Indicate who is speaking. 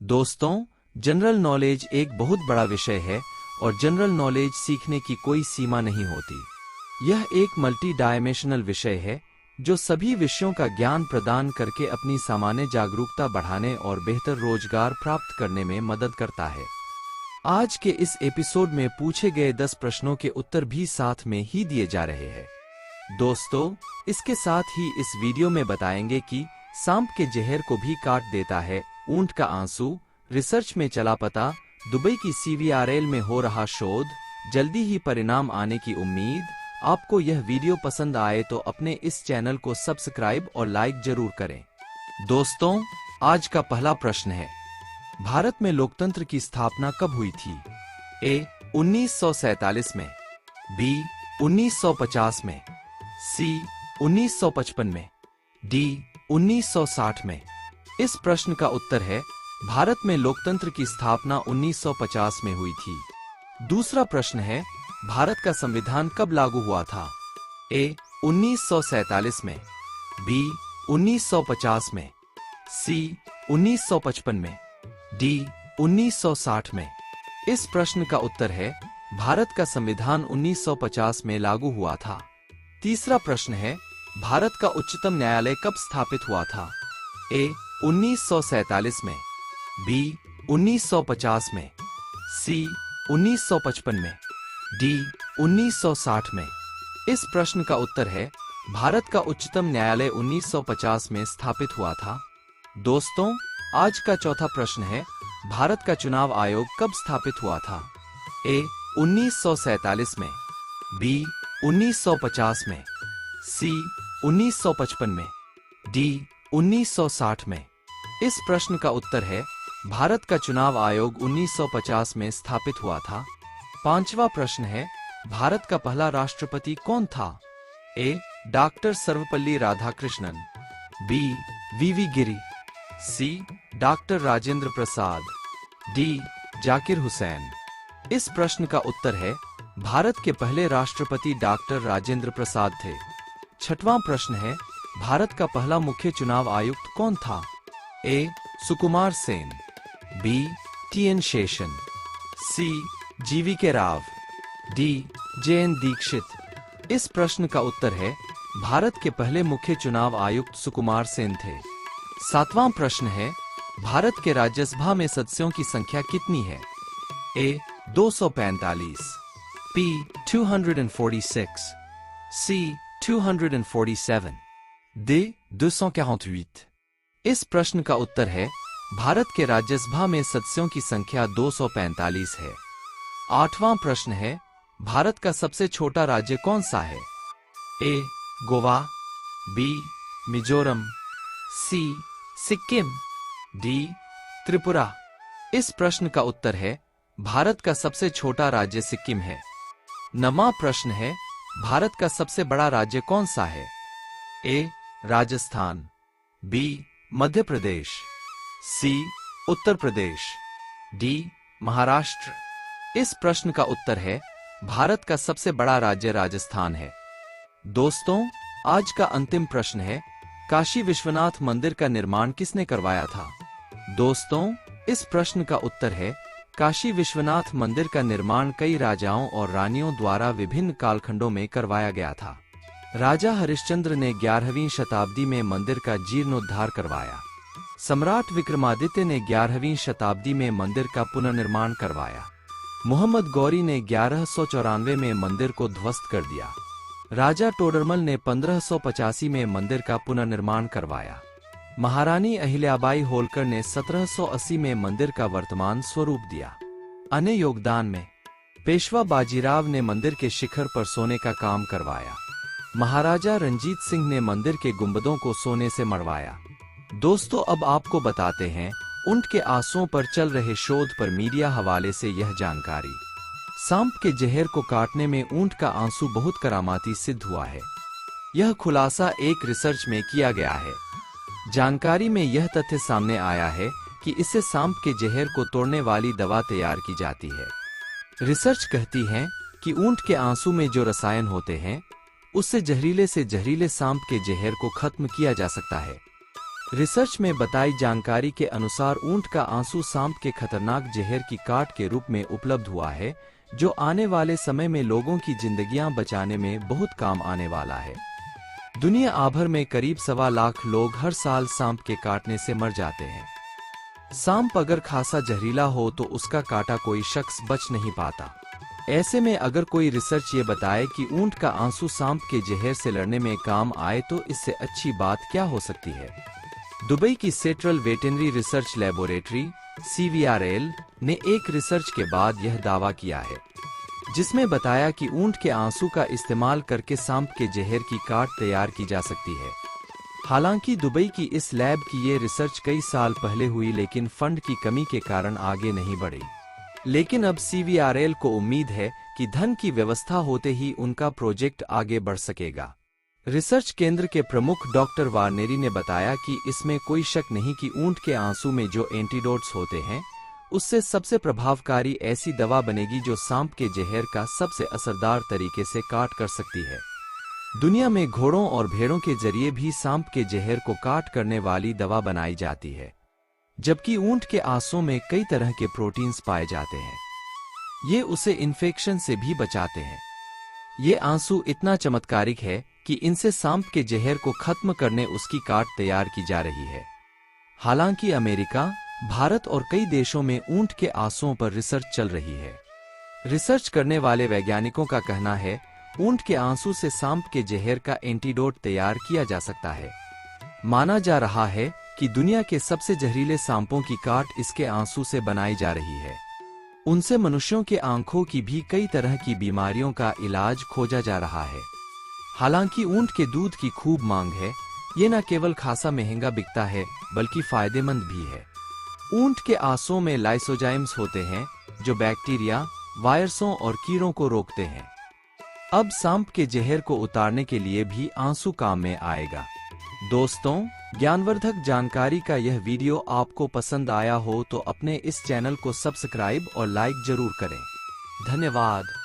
Speaker 1: दोस्तों, general knowledge एक बहुत बड़ा विषय है और जनरल नॉलेज सीखने की कोई सीमा नहीं होती। यह एक मल्टी डायमेंशनल विषय है जो सभी विषयों का ज्ञान प्रदान करके अपनी सामान्य जागरूकता बढ़ाने और बेहतर रोजगार प्राप्त करने में मदद करता है। आज के इस एपिसोड में पूछे गए 10 प्रश्नों के उत्तर भी साथ में ही दिए जा रहे हैं। दोस्तों, इसके साथ ही इस वीडियो में बताएंगे कि सांप के जहर को भी काट देता है ऊंट का आंसू, रिसर्च में चला पता, दुबई की CVRL में हो रहा शोध, जल्दी ही परिणाम आने की उम्मीद। आपको यह वीडियो पसंद आए तो अपने इस चैनल को सब्सक्राइब और लाइक जरूर करें। दोस्तों, आज का पहला प्रश्न है, भारत में लोकतंत्र की स्थापना कब हुई थी? ए 1947 में, बी 1950 में, सी 1955 में, डी 1960 में। इस प्रश्न का उत्तर है भारत में लोकतंत्र की स्थापना 1950 में हुई थी। दूसरा प्रश्न है, भारत का संविधान कब लागू हुआ था? ए 1947 में, बी 1950 में, सी 1955 में, डी 1960 में। इस प्रश्न का उत्तर है भारत का संविधान 1950 में लागू हुआ था। तीसरा प्रश्न है, भारत का उच्चतम न्यायालय कब स्थापित हुआ था? ए 1947 में, बी 1950 में, सी 1955 में, डी 1960 में। इस प्रश्न का उत्तर है भारत का उच्चतम न्यायालय 1950 में स्थापित हुआ था। दोस्तों, आज का चौथा प्रश्न है, भारत का चुनाव आयोग कब स्थापित हुआ था? ए 1947 में, बी 1950 में, सी 1955 में, डी 1960 में। इस प्रश्न का उत्तर है भारत का चुनाव आयोग 1950 में स्थापित हुआ था। पांचवा प्रश्न है, भारत का पहला राष्ट्रपति कौन था? ए डॉक्टर सर्वपल्ली राधाकृष्णन, बी वीवी गिरी, सी डॉक्टर राजेंद्र प्रसाद, डी जाकिर हुसैन। इस प्रश्न का उत्तर है भारत के पहले राष्ट्रपति डॉक्टर राजेंद्र प्रसाद थे। छठवां प्रश्न है, भारत का पहला मुख्य चुनाव आयुक्त कौन था? A Sukumar Sen, B TN Seshan, C GVK Rao, D JN Dikshit. इस प्रश्न का उत्तर है भारत के पहले मुख्य चुनाव आयुक्त सुकुमार सेन थे। सातवां प्रश्न है, भारत के राज्यसभा में सदस्यों की संख्या कितनी है? ए 245, बी 246, सी 247, डी 248। इस प्रश्न का उत्तर है भारत के राज्यसभा में सदस्यों की संख्या 245 है। आठवां प्रश्न है, भारत का सबसे छोटा राज्य कौन सा है? ए गोवा, बी मिजोरम, सी सिक्किम, डी त्रिपुरा। इस प्रश्न का उत्तर है भारत का सबसे छोटा राज्य सिक्किम है। नवां प्रश्न है, भारत का सबसे बड़ा राज्य कौन सा है? ए राजस्थान, बी मध्य प्रदेश, सी उत्तर प्रदेश, डी महाराष्ट्र। इस प्रश्न का उत्तर है भारत का सबसे बड़ा राज्य राजस्थान है। दोस्तों, आज का अंतिम प्रश्न है, काशी विश्वनाथ मंदिर का निर्माण किसने करवाया था? दोस्तों, इस प्रश्न का उत्तर है काशी विश्वनाथ मंदिर का निर्माण कई राजाओं और रानियों द्वारा विभिन्न कालखंडों में करवाया गया था। राजा हरिश्चंद्र ने 11वीं शताब्दी में मंदिर का जीर्णोद्धार करवाया। सम्राट विक्रमादित्य ने 11वीं शताब्दी में मंदिर का पुनर्निर्माण करवाया। मोहम्मद गौरी ने 1194 में मंदिर को ध्वस्त कर दिया। राजा टोडरमल ने 1585 में मंदिर का पुनर्निर्माण करवाया। महारानी अहिल्याबाई होलकर ने 1780 में मंदिर का वर्तमान स्वरूप दिया। अन्य योगदान में पेशवा बाजीराव ने मंदिर के शिखर पर सोने का काम करवाया। महाराजा रंजीत सिंह ने मंदिर के गुंबदों को सोने से मढ़वाया। दोस्तों, अब आपको बताते हैं ऊंट के आंसुओं पर चल रहे शोध पर मीडिया हवाले से यह जानकारी। सांप के जहर को काटने में ऊंट का आंसू बहुत करामाती सिद्ध हुआ है। यह खुलासा एक रिसर्च में किया गया है। जानकारी में यह तथ्य सामने आया है कि इससे सांप के जहर को तोड़ने वाली दवा तैयार की जाती है। रिसर्च कहती है कि ऊंट के आंसू में जो रसायन होते हैं उससे जहरीले सांप के जहर को खत्म किया जा सकता है। रिसर्च में बताई जानकारी के अनुसार ऊंट का आंसू सांप के खतरनाक जहर की काट के रूप में उपलब्ध हुआ है, जो आने वाले समय में लोगों की जिंदगियां बचाने में बहुत काम आने वाला है। दुनिया भर में करीब 1.25 लाख लोग हर साल सांप के काटने से मर जाते हैं। सांप अगर खासा जहरीला हो तो उसका काटा कोई शख्स बच नहीं पाता। ऐसे में अगर कोई रिसर्च ये बताए कि ऊंट का आंसू सांप के जहर से लड़ने में काम आए तो इससे अच्छी बात क्या हो सकती है। दुबई की central veterinary research laboratory CVRL ने एक रिसर्च के बाद यह दावा किया है, जिसमें बताया कि ऊंट के आंसू का इस्तेमाल करके सांप के जहर की काट तैयार की जा सकती है। हालांकि दुबई की इस लैब की ये रिसर्च कई साल पहले हुई, लेकिन फंड की कमी के कारण आगे नहीं बढ़ी। लेकिन अब CVRL को उम्मीद है कि धन की व्यवस्था होते ही उनका प्रोजेक्ट आगे बढ़ सकेगा। रिसर्च केंद्र के प्रमुख डॉक्टर वार्नेरी ने बताया कि इसमें कोई शक नहीं कि ऊंट के आंसू में जो एंटीडोट्स होते हैं, उससे सबसे प्रभावकारी ऐसी दवा बनेगी जो सांप के जहर का सबसे असरदार तरीके से काट कर सकती है। दुनिया में घोड़ों और भेड़ों के जरिए भी सांप के जहर को काट करने वाली दवा बनाई जाती है, जबकि ऊंट के आंसू में कई तरह के प्रोटीन्स पाए जाते हैं। ये उसे इन्फेक्शन से भी बचाते हैं। ये आंसू इतना चमत्कारिक है कि इनसे सांप के जहर को खत्म करने उसकी काट तैयार की जा रही है। हालांकि अमेरिका, भारत और कई देशों में ऊंट के आंसुओं पर रिसर्च चल रही है। रिसर्च करने वाले वैज्ञानिकों का कहना है, ऊंट के आंसू से सांप के जहर का एंटीडोट तैयार किया जा सकता है। माना जा रहा है कि दुनिया के सबसे जहरीले सांपों की काट इसके आंसू से बनाई जा रही है। उनसे मनुष्यों के आंखों की भी कई तरह की बीमारियों का इलाज खोजा जा रहा है। हालांकि ऊंट के दूध की खूब मांग है। ये न केवल खासा महंगा बिकता है, बल्कि फायदेमंद भी है। ऊंट के आंसुओं में लाइसोजाइम्स होते हैं, जो बैक्टीरिया, वायरसों और कीड़ों को रोकते हैं। अब सांप के जहर को उतारने के लिए भी आंसू काम में आएगा। दोस्तों, ज्ञानवर्धक जानकारी का यह वीडियो आपको पसंद आया हो तो अपने इस चैनल को सब्सक्राइब और लाइक जरूर करें। धन्यवाद।